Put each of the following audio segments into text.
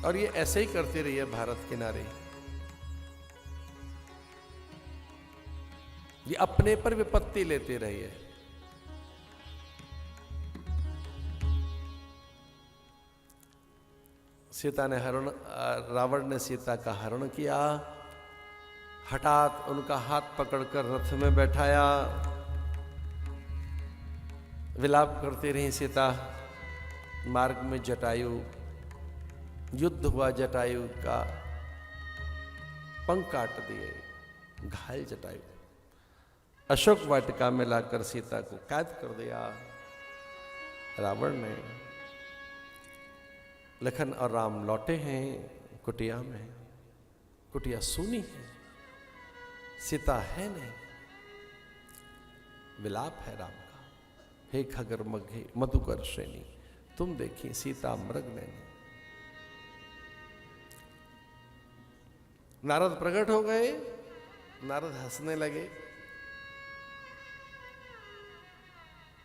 और ये ऐसे ही करते रही है भारत के नारे। ये अपने पर विपत्ति लेते रही है। सीता ने हरण, रावण ने सीता का हरण किया। हठात उनका हाथ पकड़कर रथ में बैठाया। विलाप करती रही सीता। मार्ग में जटायु, युद्ध हुआ, जटायु का पंख काट दिए, घायल जटायु। अशोक वाटिका में लाकर सीता को कैद कर दिया रावण ने। लखन और राम लौटे हैं कुटिया में। कुटिया सूनी है, सीता है नहीं। विलाप है राम का, हे खगर मघे मधुकर श्रेणी, तुम देखी सीता मृग नैनी। नारद प्रकट हो गए। नारद हंसने लगे।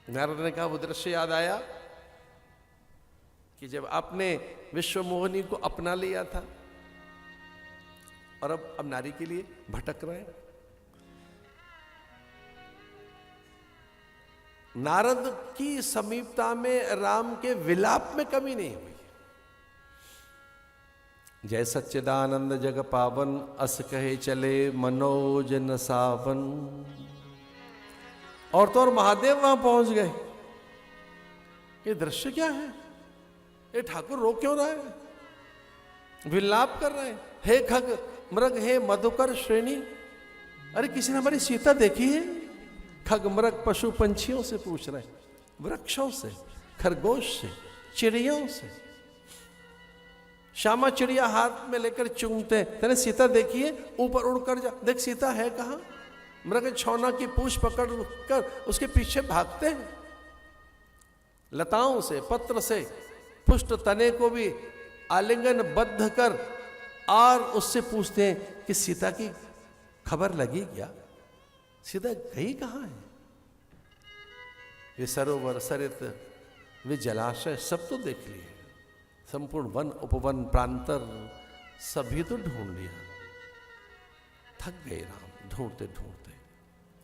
नारद ने कहा, वो दृश्य याद आया कि जब आपने विश्व मोहिनी को अपना लिया था और अब नारी के लिए भटक रहे हैं। नारद की समीपता में राम के विलाप में कमी नहीं हुई। जय सच्चिदानंद जग पावन, अस कहे चले मनोज न सावन। और तो और महादेव वहां पहुंच गए। ये दृश्य क्या है? ये ठाकुर रो क्यों रहा है? विलाप कर रहे हैं, हे खग मृग हे मधुकर श्रेणी। अरे किसी ने हमारी सीता देखी है? खग मृग पशु पंछियों से पूछ रहे हैं, वृक्षों से, खरगोश से, चिड़ियों से। श्यामा चिड़िया हाथ में लेकर चूमते हैं, तेने सीता देखी है? ऊपर उड़कर जा, देख सीता है कहां। मृग छौना की पूंछ पकड़ कर उसके पीछे भागते हैं। लताओं से, पत्र से पुष्ट तने को भी आलिंगन बद्ध कर और उससे पूछते हैं कि सीता की खबर लगी क्या? सीता गई कहां है? ये सरोवर, सरित, वे जलाशय सब तो देख लिए, संपूर्ण वन उपवन प्रांतर सभी तो ढूंढ लिया। थक गए राम ढूंढते ढूंढते।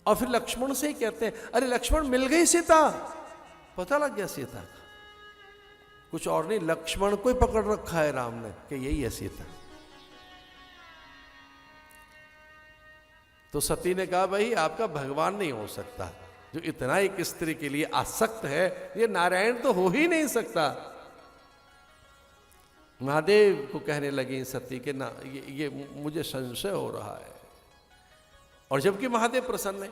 और फिर लक्ष्मण से ही कहते हैं, अरे लक्ष्मण मिल गई सीता। पता लग गया सीता का। कुछ और नहीं, लक्ष्मण को ही पकड़ रखा है राम ने कि यही है सीता। तो सती ने कहा, भाई आपका भगवान नहीं हो सकता जो इतना एक स्त्री के लिए आसक्त है। ये नारायण तो हो ही नहीं सकता। महादेव को कहने लगी सती के ना, ये मुझे संशय हो रहा है। और जबकि महादेव प्रसन्न है,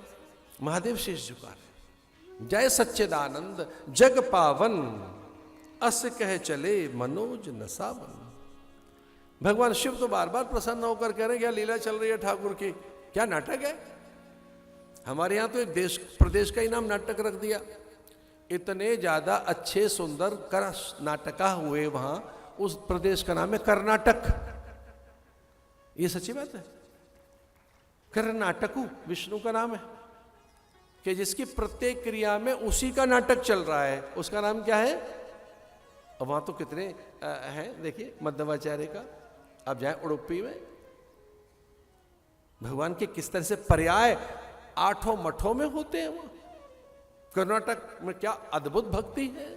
महादेव शीश झुका रहे। जय सच्चिदानंद जग पावन, अस कह चले मनोज न सावन। भगवान शिव तो बार बार प्रसन्न होकर कह रहे हैं, क्या लीला चल रही है ठाकुर की, क्या नाटक है। हमारे यहां तो एक देश प्रदेश का ही नाम नाटक रख दिया। इतने ज्यादा अच्छे सुंदर कर नाटका हुए वहां, उस प्रदेश का नाम है कर्नाटक। ये सच्ची बात है। कर्नाटकू विष्णु का नाम है कि जिसकी प्रत्येक क्रिया में उसी का नाटक चल रहा है, उसका नाम क्या है। और वहां तो कितने हैं, देखिए मध्वाचार्य का। आप जाए उडुपी में, भगवान के किस तरह से पर्याय 8 मठों में होते हैं। वहां कर्नाटक में क्या अद्भुत भक्ति है।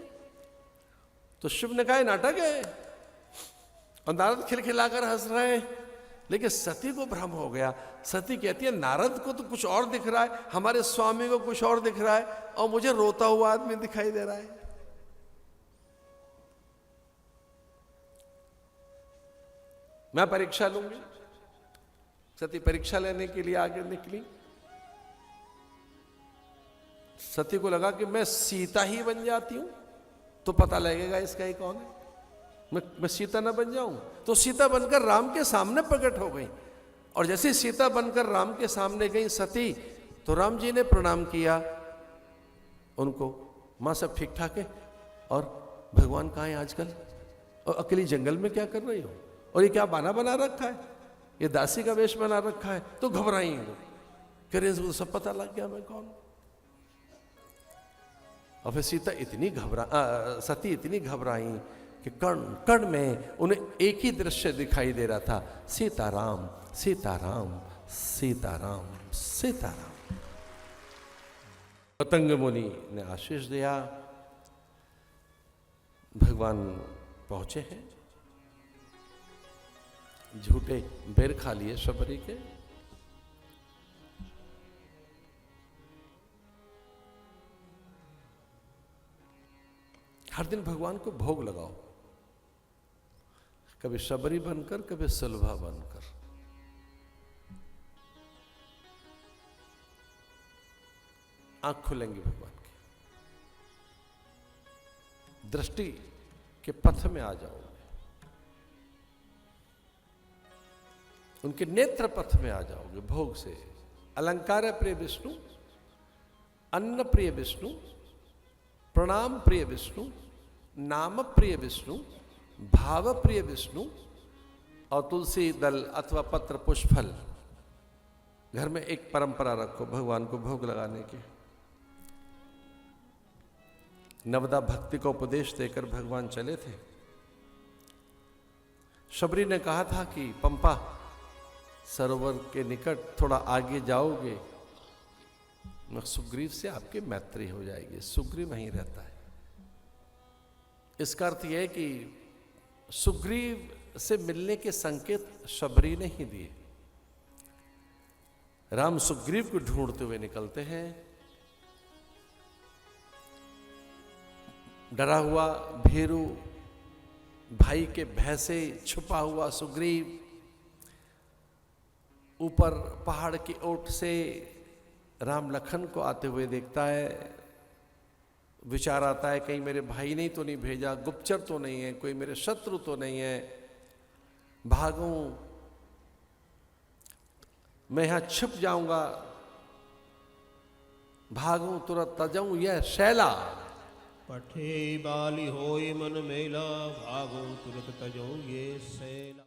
तो शिव ने कहा नाटक है, और नारद खिलखिलाकर हंस रहे हैं। लेकिन सती को भ्रम हो गया। सती कहती है, नारद को तो कुछ और दिख रहा है, हमारे स्वामी को कुछ और दिख रहा है, और मुझे रोता हुआ आदमी दिखाई दे रहा है। मैं परीक्षा लूंगी। सती परीक्षा लेने के लिए आगे निकली। सती को लगा कि मैं सीता ही बन जाती हूं तो पता लगेगा इसका ही कौन है। मैं सीता ना बन जाऊं। तो सीता बनकर राम के सामने प्रकट हो गई। और जैसे सीता बनकर राम के सामने गई सती, तो राम जी ने प्रणाम किया उनको, मां सब ठीक ठाक है, और भगवान कहाँ है आजकल, और अकेली जंगल में क्या कर रही हो, और ये क्या बाना बना रखा है, ये दासी का वेश बना रखा है। तो घबराई वो, कह रहे तो सब पता लग गया मैं कौन। और फिर सीता इतनी सती इतनी घबराई कि कण कण में उन्हें एक ही दृश्य दिखाई दे रहा था, सीताराम सीताराम सीताराम सीताराम। पतंग मुनि ने आशीष दिया, भगवान पहुंचे हैं, झूठे बेर खा लिए शबरी के। हर दिन भगवान को भोग लगाओ, कभी शबरी बनकर, कभी सुलभा बनकर। आंख खुलेंगी भगवान की, दृष्टि के पथ में आ जाओगे, उनके नेत्र पथ में आ जाओगे भोग से। अलंकार प्रिय विष्णु, अन्न प्रिय विष्णु, प्रणाम प्रिय विष्णु, नाम प्रिय विष्णु, भाव प्रिय विष्णु और तुलसी दल अथवा पत्र पुष्प फल। घर में एक परंपरा रखो भगवान को भोग लगाने की। नवदा भक्ति को उपदेश देकर भगवान चले थे। शबरी ने कहा था कि पंपा सरोवर के निकट थोड़ा आगे जाओगे, सुग्रीव से आपकी मैत्री हो जाएगी। सुग्रीव वहीं रहता है। इसका अर्थ यह है कि सुग्रीव से मिलने के संकेत शबरी ने ही दिए। राम सुग्रीव को ढूंढते हुए निकलते हैं। डरा हुआ भेरू भाई के भय से छुपा हुआ सुग्रीव ऊपर पहाड़ की ओट से राम लखन को आते हुए देखता है। विचार आता है कहीं मेरे भाई ने तो नहीं भेजा, गुप्तचर तो नहीं है, कोई मेरे शत्रु तो नहीं है, भागूं, मैं यहां छिप जाऊंगा, भागूं तुरंत तजाऊं यह शैला। पठे बाली होय मन मेला, भागो तुरत तजो ये शैला।